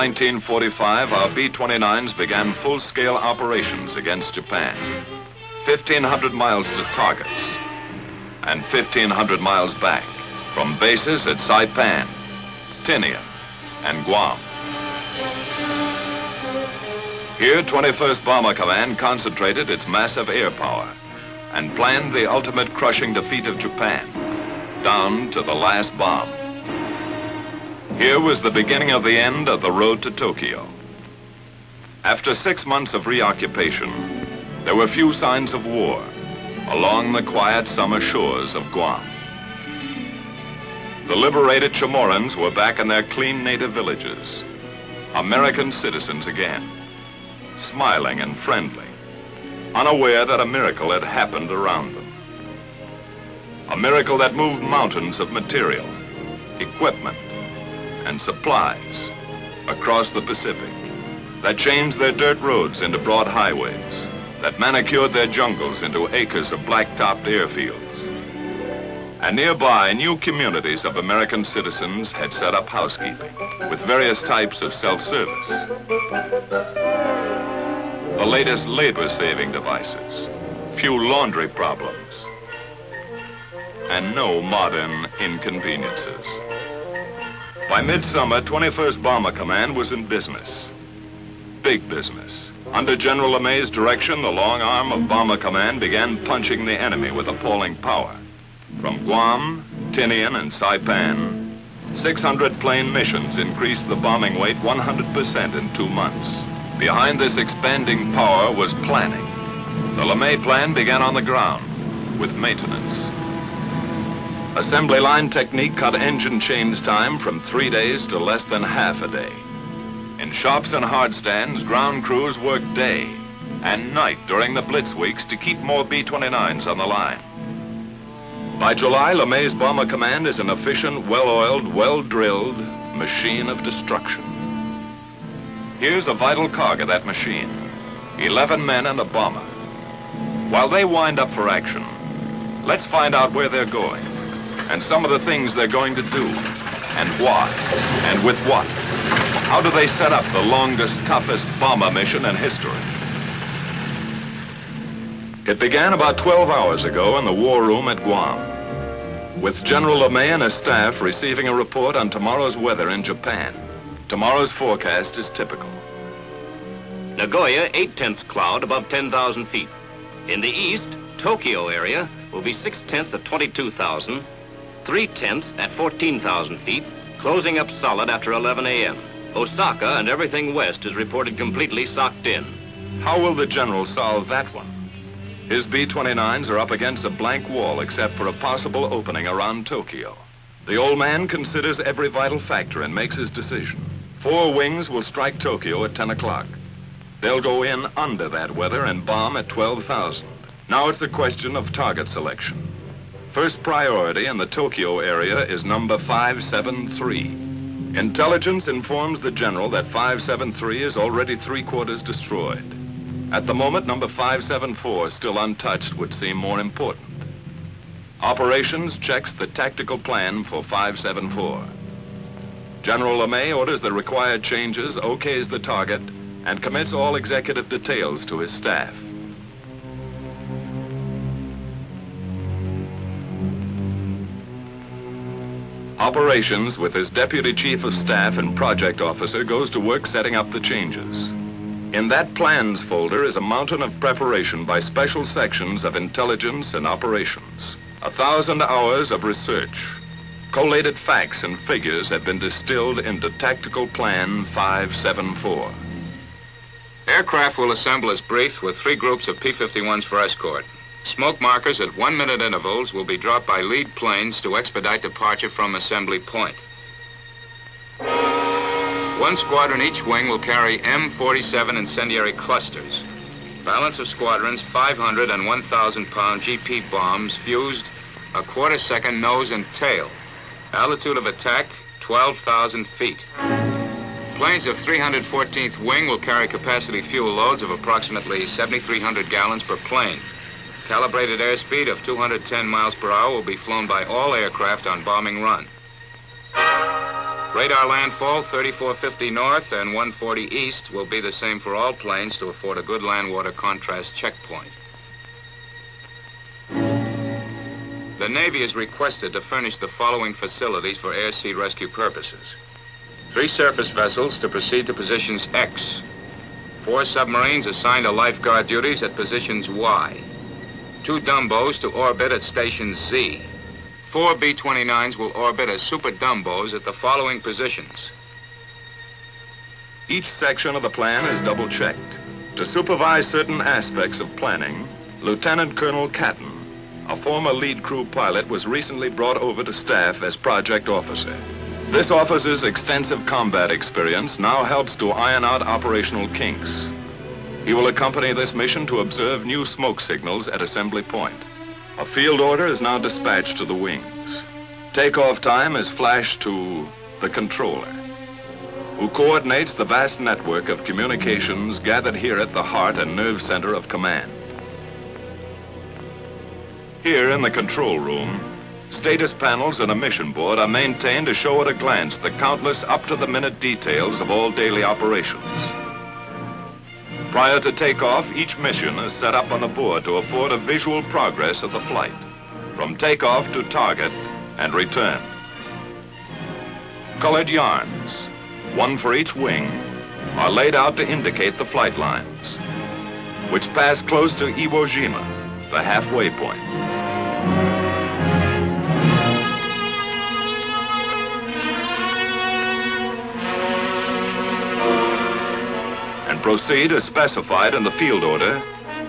1945, our B-29s began full-scale operations against Japan. 1,500 miles to targets and 1,500 miles back from bases at Saipan, Tinian, and Guam. Here, 21st Bomber Command concentrated its massive air power and planned the ultimate crushing defeat of Japan, down to the last bomb. Here was the beginning of the end of the road to Tokyo. After 6 months of reoccupation, there were few signs of war along the quiet summer shores of Guam. The liberated Chamorros were back in their clean native villages, American citizens again, smiling and friendly, unaware that a miracle had happened around them. A miracle that moved mountains of material, equipment, and supplies across the Pacific, that changed their dirt roads into broad highways, that manicured their jungles into acres of black-topped airfields. And nearby, new communities of American citizens had set up housekeeping with various types of self-service. The latest labor-saving devices, few laundry problems, and no modern inconveniences. By midsummer, 21st Bomber Command was in business. Big business. Under General LeMay's direction, the long arm of Bomber Command began punching the enemy with appalling power. From Guam, Tinian, and Saipan, 600 plane missions increased the bombing weight 100% in 2 months. Behind this expanding power was planning. The LeMay plan began on the ground with maintenance. Assembly line technique cut engine change time from 3 days to less than half a day. In shops and hard stands, ground crews worked day and night during the blitz weeks to keep more B-29s on the line. By July, LeMay's Bomber Command is an efficient, well-oiled, well-drilled machine of destruction. Here's a vital cog of that machine. 11 men and a bomber. While they wind up for action, let's find out where they're going and some of the things they're going to do and why and with what. How do they set up the longest, toughest bomber mission in history? It began about 12 hours ago in the war room at Guam, with General LeMay and his staff receiving a report on tomorrow's weather in Japan. Tomorrow's forecast is typical. Nagoya, 8/10 cloud above 10,000 feet. In the east, Tokyo area will be 6/10 at 22,000, 3/10 at 14,000 feet, closing up solid after 11 a.m. Osaka and everything west is reported completely socked in. How will the general solve that one? His B-29s are up against a blank wall except for a possible opening around Tokyo. The old man considers every vital factor and makes his decision. 4 wings will strike Tokyo at 10 o'clock. They'll go in under that weather and bomb at 12,000. Now it's a question of target selection. First priority in the Tokyo area is number 573. Intelligence informs the general that 573 is already 3/4 destroyed. At the moment, number 574, still untouched, would seem more important. Operations checks the tactical plan for 574. General LeMay orders the required changes, okays the target, and commits all executive details to his staff. Operations, with his deputy chief of staff and project officer, goes to work setting up the changes. In that plans folder is a mountain of preparation by special sections of intelligence and operations. 1,000 hours of research. Collated facts and figures have been distilled into Tactical Plan 574. Aircraft will assemble as briefed with 3 groups of P-51s for escort. Smoke markers at 1-minute intervals will be dropped by lead planes to expedite departure from assembly point. 1 squadron each wing will carry M47 incendiary clusters. Balance of squadrons, 500 and 1,000-pound GP bombs fused a quarter-second nose and tail. Altitude of attack, 12,000 feet. Planes of 314th Wing will carry capacity fuel loads of approximately 7,300 gallons per plane. Calibrated airspeed of 210 miles per hour will be flown by all aircraft on bombing run. Radar landfall 3450 north and 140 east will be the same for all planes to afford a good land-water contrast checkpoint. The Navy is requested to furnish the following facilities for air-sea rescue purposes. 3 surface vessels to proceed to positions X. 4 submarines assigned to lifeguard duties at positions Y. 2 Dumbos to orbit at stations Z. 4 B-29s will orbit as super Dumbos at the following positions. Each section of the plan is double-checked. To supervise certain aspects of planning, Lieutenant Colonel Catton, a former lead crew pilot, was recently brought over to staff as project officer. This officer's extensive combat experience now helps to iron out operational kinks. He will accompany this mission to observe new smoke signals at assembly point. A field order is now dispatched to the wings. Takeoff time is flashed to the controller, who coordinates the vast network of communications gathered here at the heart and nerve center of command. Here in the control room, status panels and a mission board are maintained to show at a glance the countless up-to-the-minute details of all daily operations. Prior to takeoff, each mission is set up on the board to afford a visual progress of the flight, from takeoff to target and return. Colored yarns, one for each wing, are laid out to indicate the flight lines, which pass close to Iwo Jima, the halfway point. And proceed as specified in the field order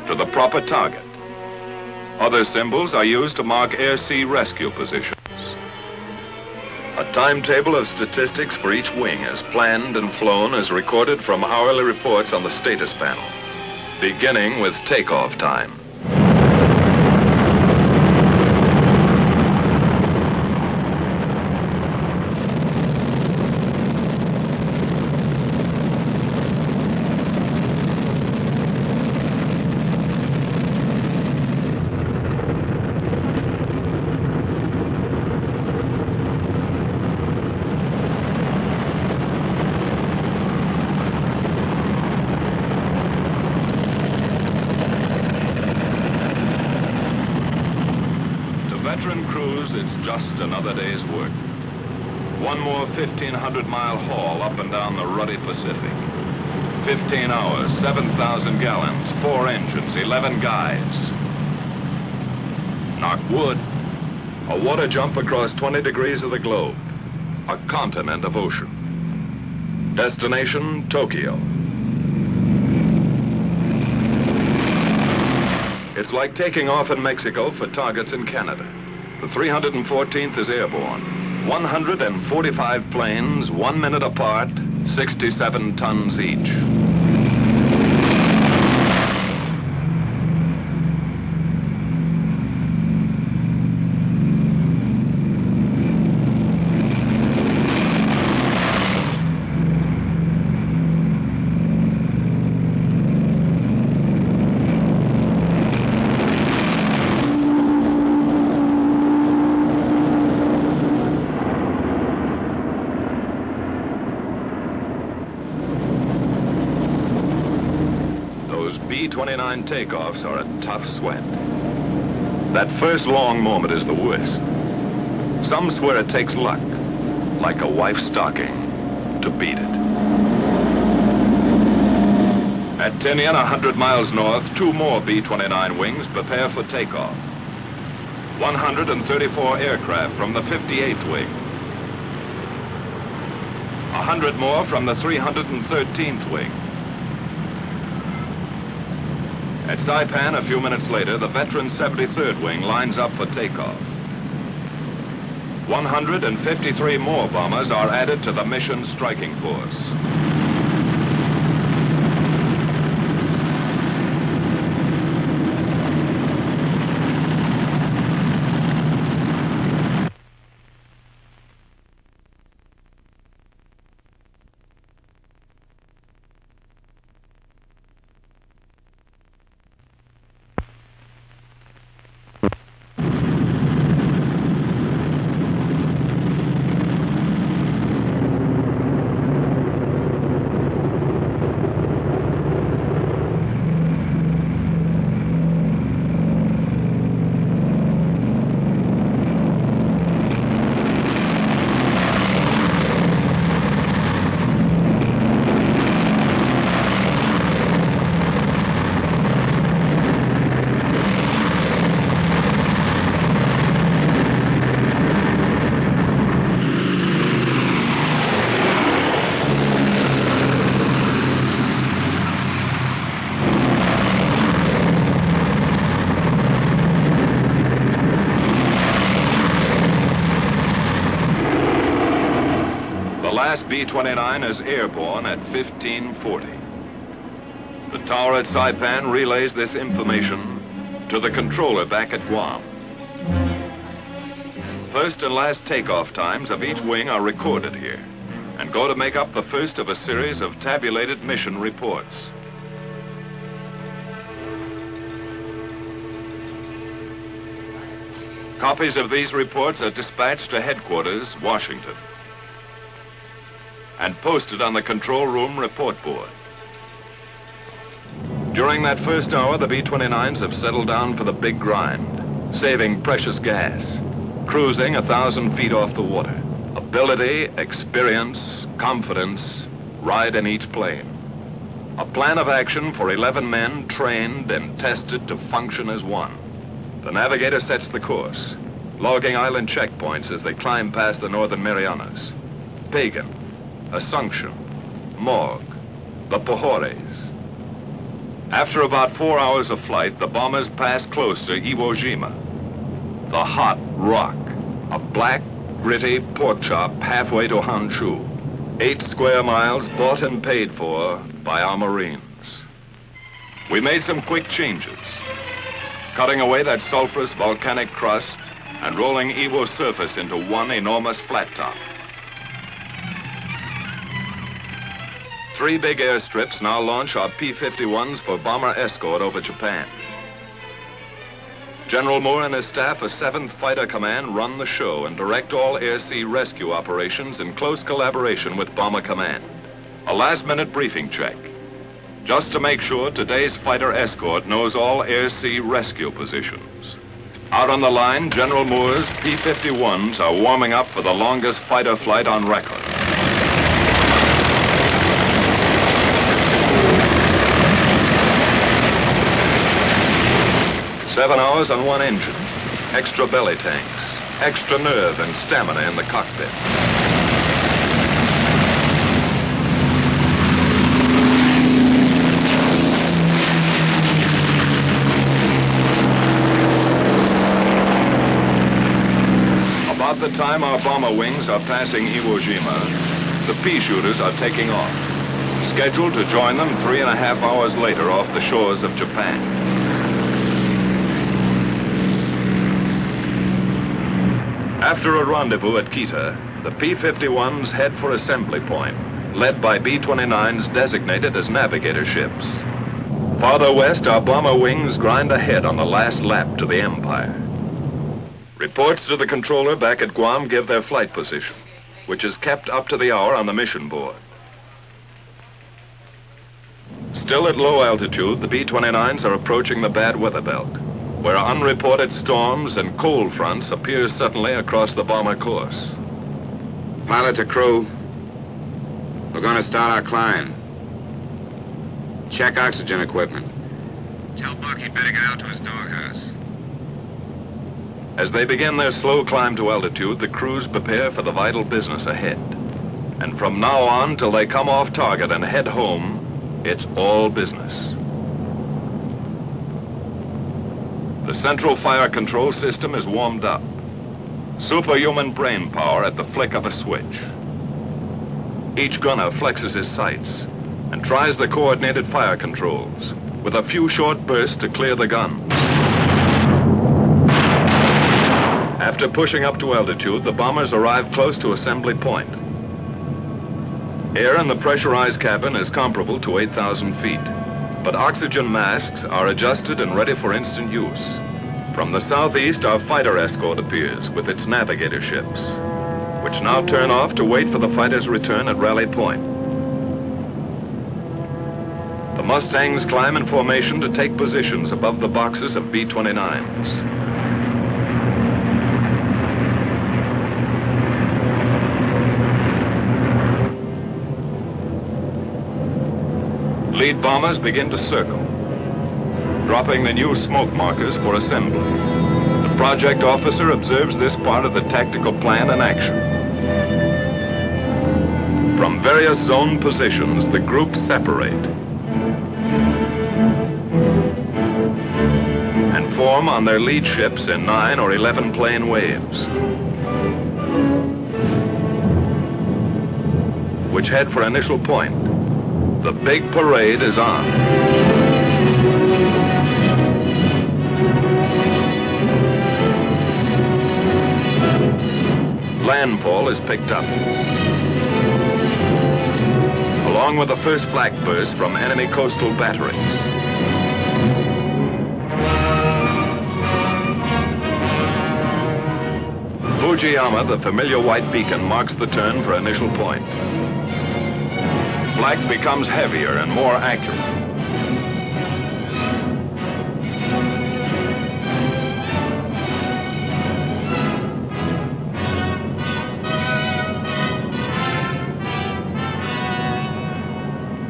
to the proper target. Other symbols are used to mark air-sea rescue positions. A timetable of statistics for each wing is planned and flown as recorded from hourly reports on the status panel, beginning with takeoff time. Veteran crews, it's just another day's work. One more 1,500-mile haul up and down the ruddy Pacific. 15 hours, 7,000 gallons, 4 engines, 11 guys. Knock wood. A water jump across 20 degrees of the globe. A continent of ocean. Destination, Tokyo. It's like taking off in Mexico for targets in Canada. The 314th is airborne. 145 planes, 1 minute apart, 67 tons each. B-29 takeoffs are a tough sweat. That first long moment is the worst. Some swear it takes luck, like a wife's stocking, to beat it. At Tinian, 100 miles north, 2 more B-29 wings prepare for takeoff. 134 aircraft from the 58th wing. 100 more from the 313th wing. At Saipan, a few minutes later, the veteran 73rd wing lines up for takeoff. 153 more bombers are added to the mission striking force. B-29 is airborne at 1540. The tower at Saipan relays this information to the controller back at Guam. First and last takeoff times of each wing are recorded here and go to make up the first of a series of tabulated mission reports. Copies of these reports are dispatched to headquarters, Washington, and posted on the control room report board. During that first hour, the B-29s have settled down for the big grind, saving precious gas, cruising 1,000 feet off the water. Ability, experience, confidence ride in each plane. A plan of action for 11 men trained and tested to function as one. The navigator sets the course, logging island checkpoints as they climb past the Northern Marianas. Pagan, Assumption, Morgue, the Pohores. After about 4 hours of flight, the bombers pass close to Iwo Jima, the hot rock, a black, gritty pork chop halfway to Honshu. 8 square miles bought and paid for by our Marines. We made some quick changes, cutting away that sulfurous volcanic crust and rolling Iwo's surface into one enormous flat top. 3 big airstrips now launch our P-51s for bomber escort over Japan. General Moore and his staff of 7th Fighter Command run the show and direct all air-sea rescue operations in close collaboration with Bomber Command. A last-minute briefing check, just to make sure today's fighter escort knows all air-sea rescue positions. Out on the line, General Moore's P-51s are warming up for the longest fighter flight on record. Seven hours on one engine, extra belly tanks, extra nerve and stamina in the cockpit. About the time our bomber wings are passing Iwo Jima, the pea shooters are taking off, scheduled to join them 3.5 hours later off the shores of Japan. After a rendezvous at Kita, the P-51s head for assembly point, led by B-29s designated as navigator ships. Farther west, our bomber wings grind ahead on the last lap to the Empire. Reports to the controller back at Guam give their flight position, which is kept up to the hour on the mission board. Still at low altitude, the B-29s are approaching the bad weather belt, where unreported storms and cold fronts appear suddenly across the bomber course. Pilot to crew, we're going to start our climb. Check oxygen equipment. Tell Buck he'd better get out to his doghouse. As they begin their slow climb to altitude, the crews prepare for the vital business ahead. And from now on till they come off target and head home, it's all business. The central fire control system is warmed up. Superhuman brain power at the flick of a switch. Each gunner flexes his sights and tries the coordinated fire controls with a few short bursts to clear the gun. After pushing up to altitude, the bombers arrive close to assembly point. Air in the pressurized cabin is comparable to 8,000 feet. But oxygen masks are adjusted and ready for instant use. From the southeast, our fighter escort appears with its navigator ships, which now turn off to wait for the fighters' return at Rally Point. The Mustangs climb in formation to take positions above the boxes of B-29s. Lead bombers begin to circle, dropping the new smoke markers for assembly. The project officer observes this part of the tactical plan in action. From various zone positions, the groups separate and form on their lead ships in 9 or 11 plane waves. which head for initial point. The big parade is on. Landfall is picked up, along with the first flak burst from enemy coastal batteries. Fujiyama, the familiar white beacon, marks the turn for initial point. Flak becomes heavier and more accurate.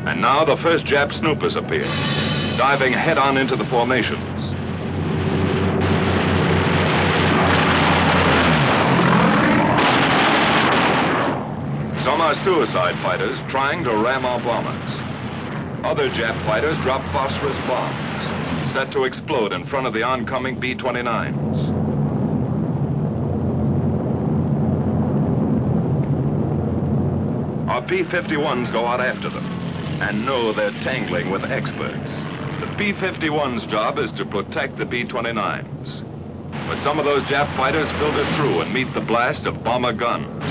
And now the first Jap snoopers appear, diving head-on into the formations. Some are suicide fighters trying to ram our bombers. Other Jap fighters drop phosphorus bombs, set to explode in front of the oncoming B-29s. Our P-51s go out after them and know they're tangling with experts. The P-51's job is to protect the B-29s. But some of those Jap fighters filter through and meet the blast of bomber guns.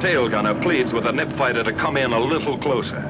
Tail gunner pleads with a nip fighter to come in a little closer.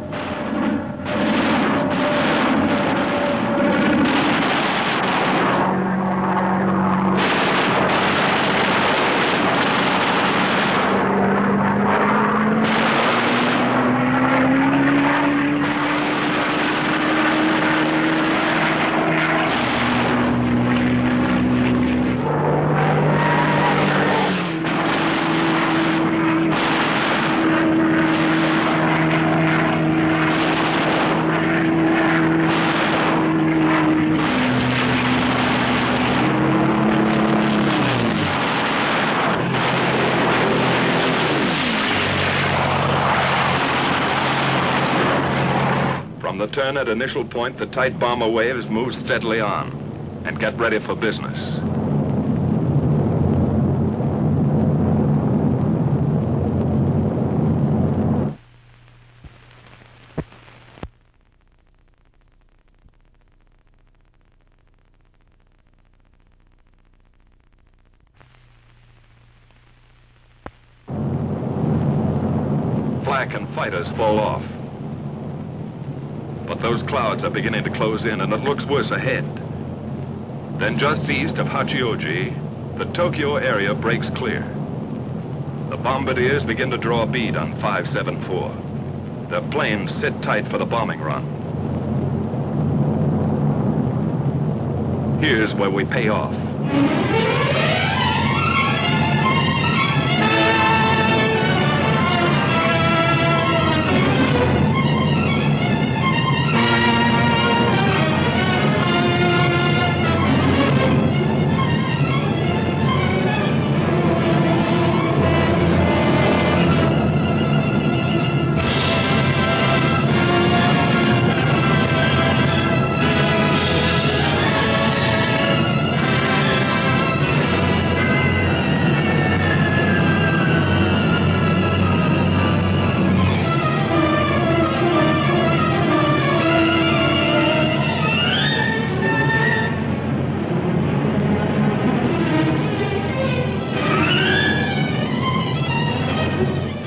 From the turn at initial point, the tight bomber waves move steadily on and get ready for business. Flak and fighters fall off. But those clouds are beginning to close in, and it looks worse ahead. Then just east of Hachioji, the Tokyo area breaks clear. The bombardiers begin to draw a bead on 574. Their planes sit tight for the bombing run. Here's where we pay off.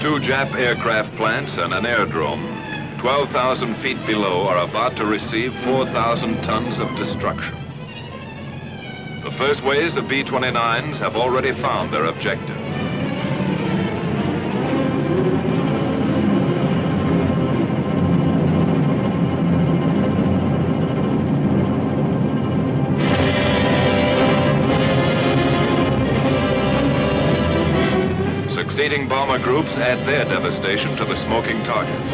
Two Jap aircraft plants and an airdrome, 12,000 feet below, are about to receive 4,000 tons of destruction. The first waves of B-29s have already found their objective. Succeeding bomber groups add their devastation to the smoking targets.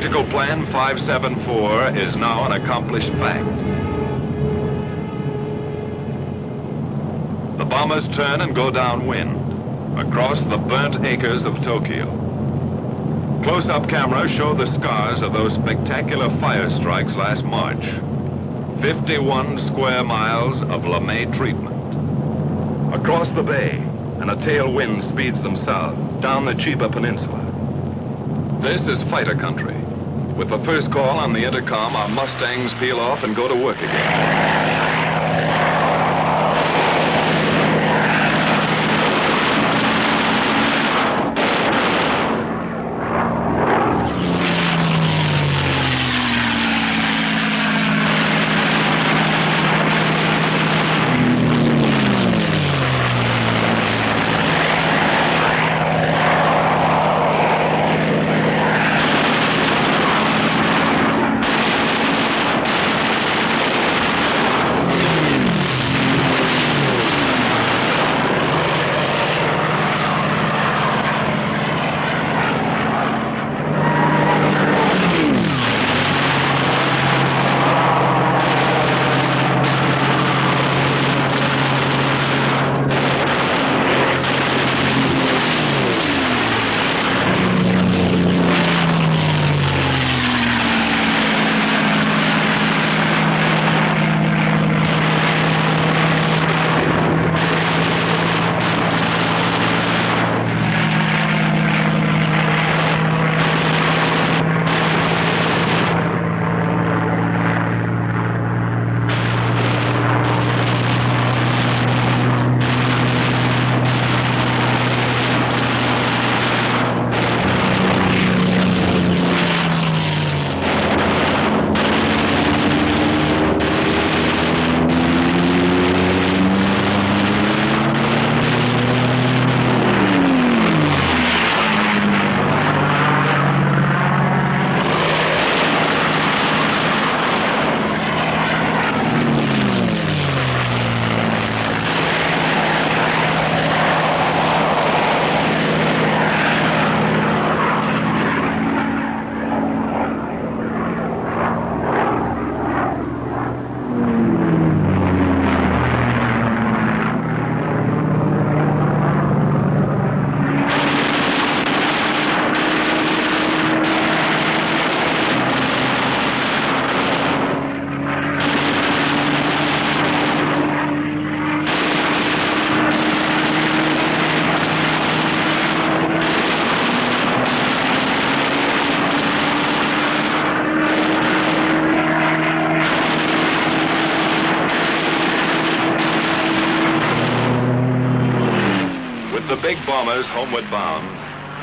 Tactical Plan 574 is now an accomplished fact. The bombers turn and go downwind, across the burnt acres of Tokyo. Close-up cameras show the scars of those spectacular fire strikes last March. 51 square miles of LeMay treatment. Across the bay, and a tailwind speeds them south, down the Chiba Peninsula. This is fighter country. With the first call on the intercom, our Mustangs peel off and go to work again. The big bombers homeward bound,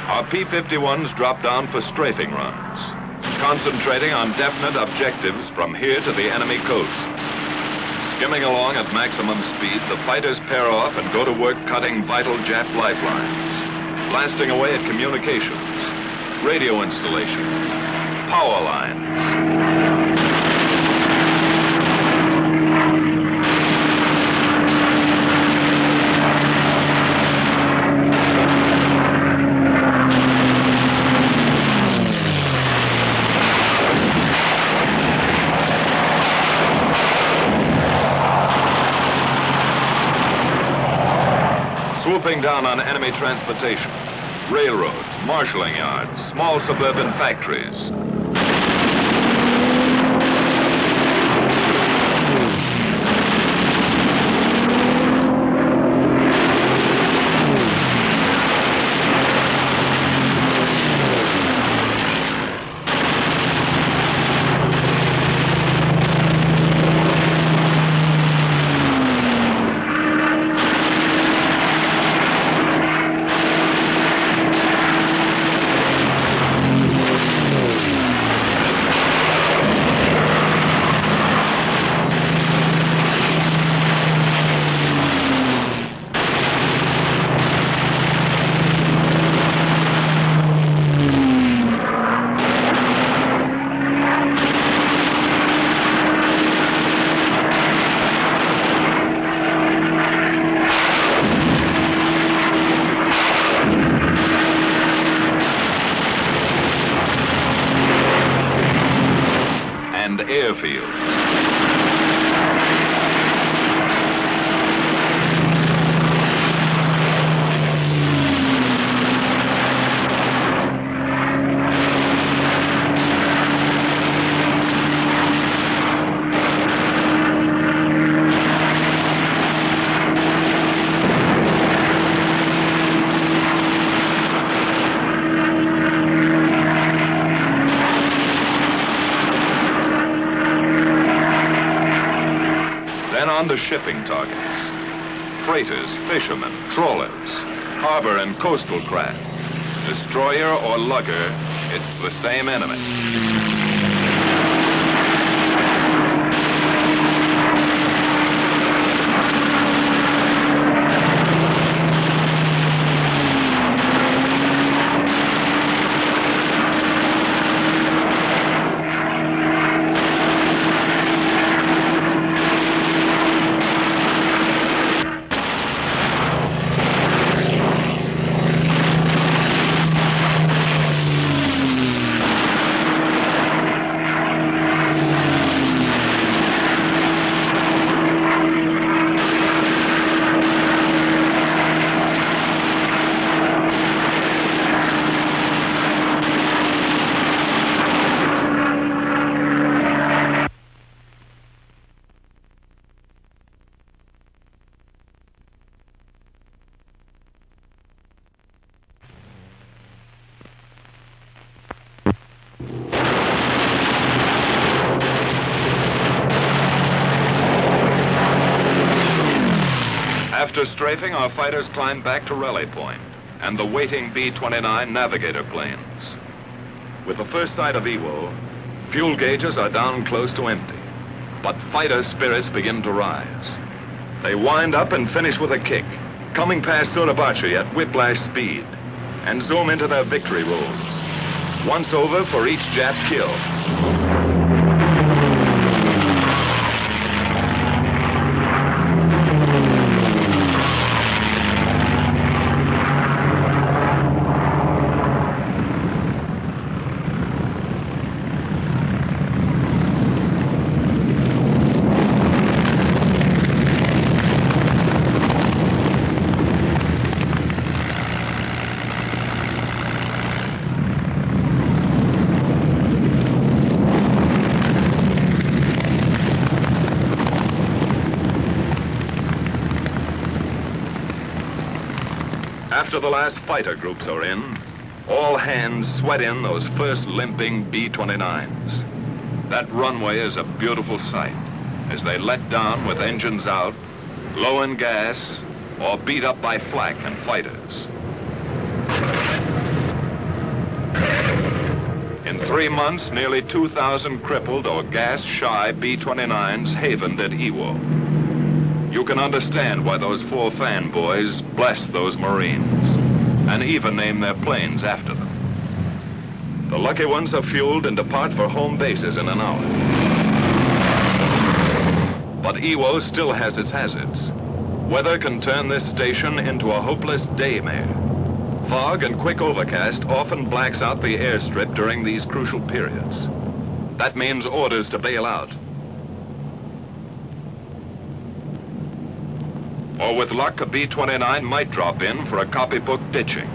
our P-51s drop down for strafing runs, concentrating on definite objectives from here to the enemy coast. Skimming along at maximum speed, the fighters pair off and go to work cutting vital Jap lifelines, blasting away at communications, radio installations, power lines. Swooping down on enemy transportation, railroads, marshalling yards, small suburban factories. shipping targets. Freighters, fishermen, trawlers, harbor and coastal craft. Destroyer or lugger, it's the same enemy. After strafing, our fighters climbed back to Raleigh Point and the waiting B-29 navigator planes. With the first sight of Iwo, fuel gauges are down close to empty, but fighter spirits begin to rise. They wind up and finish with a kick, coming past Suribachi at whiplash speed, and zoom into their victory rolls. Once over for each Jap kill. After the last fighter groups are in, all hands sweat in those first limping B-29s. That runway is a beautiful sight as they let down with engines out, low in gas, or beat up by flak and fighters. In 3 months, nearly 2,000 crippled or gas-shy B-29s havened at Iwo. You can understand why those 4 fanboys blessed those Marines and even named their planes after them. The lucky ones are fueled and depart for home bases in an hour. But Iwo still has its hazards. Weather can turn this station into a hopeless daymare. Fog and quick overcast often blacks out the airstrip during these crucial periods. That means orders to bail out. Or with luck, a B-29 might drop in for a copybook ditching.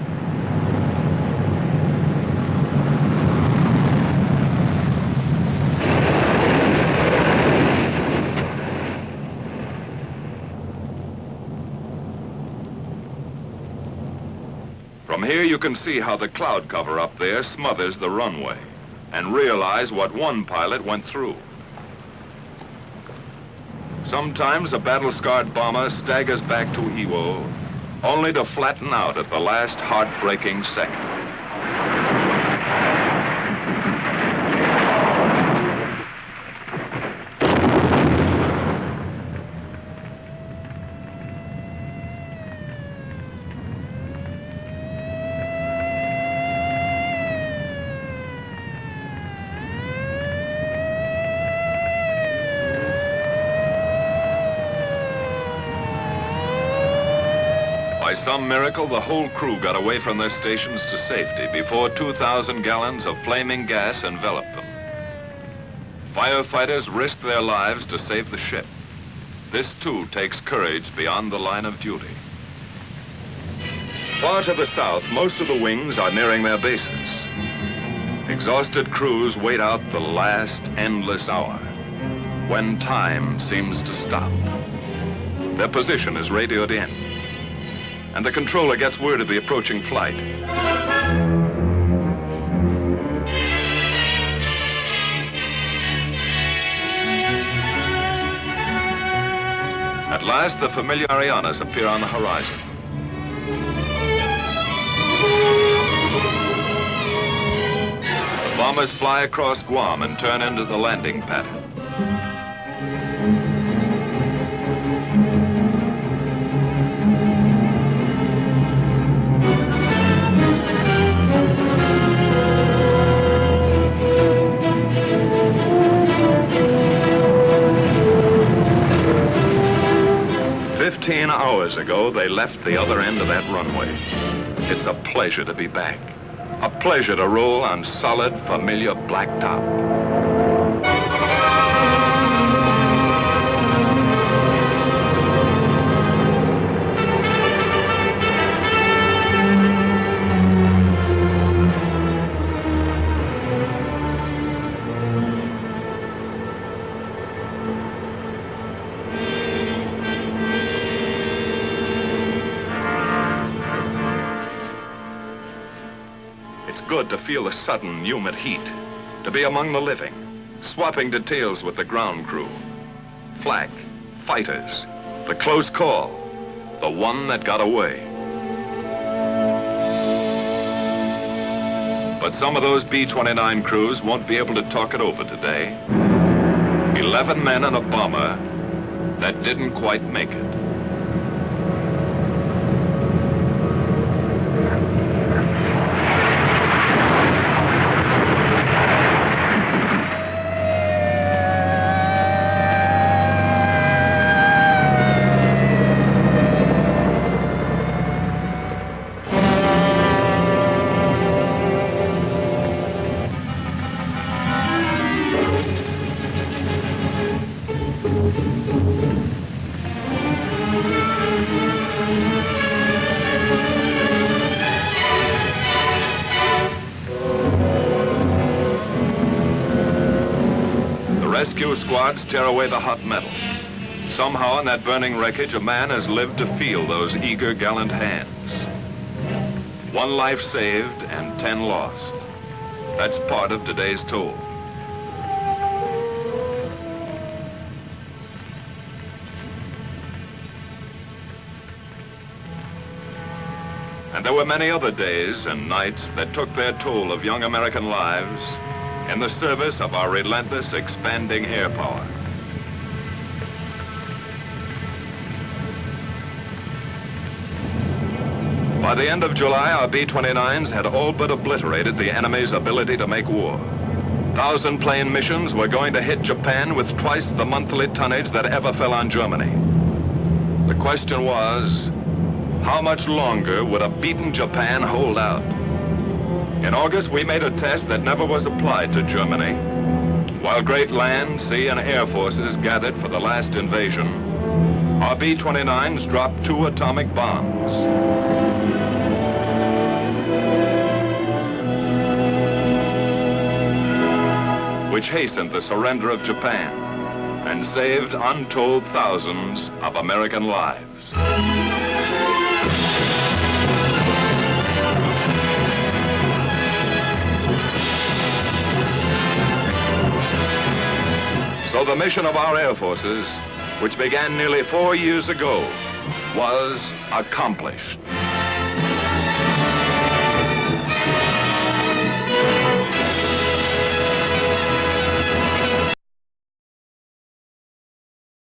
From here you can see how the cloud cover up there smothers the runway and realize what one pilot went through. Sometimes a battle-scarred bomber staggers back to Iwo, only to flatten out at the last heartbreaking second. By some miracle, the whole crew got away from their stations to safety before 2,000 gallons of flaming gas enveloped them. Firefighters risked their lives to save the ship. This, too, takes courage beyond the line of duty. Far to the south, most of the wings are nearing their bases. Exhausted crews wait out the last endless hour, when time seems to stop. Their position is radioed in, and the controller gets word of the approaching flight. At last, the familiar Marianas appear on the horizon. The bombers fly across Guam and turn into the landing pattern. Hours ago, they left the other end of that runway. It's a pleasure to be back. A pleasure to roll on solid, familiar blacktop. Good to feel the sudden, humid heat, to be among the living, swapping details with the ground crew. Flak, fighters, the close call, the one that got away. But some of those B-29 crews won't be able to talk it over today. 11 men and a bomber that didn't quite make it. Rescue squads tear away the hot metal. Somehow in that burning wreckage, a man has lived to feel those eager, gallant hands. 1 life saved and 10 lost. That's part of today's toll. And there were many other days and nights that took their toll of young American lives in the service of our relentless, expanding air power. By the end of July, our B-29s had all but obliterated the enemy's ability to make war. 1,000-plane missions were going to hit Japan with twice the monthly tonnage that ever fell on Germany. The question was, how much longer would a beaten Japan hold out? In August, we made a test that never was applied to Germany. While great land, sea, and air forces gathered for the last invasion, our B-29s dropped 2 atomic bombs. Which hastened the surrender of Japan and saved untold thousands of American lives. So the mission of our air forces, which began nearly 4 years ago, was accomplished.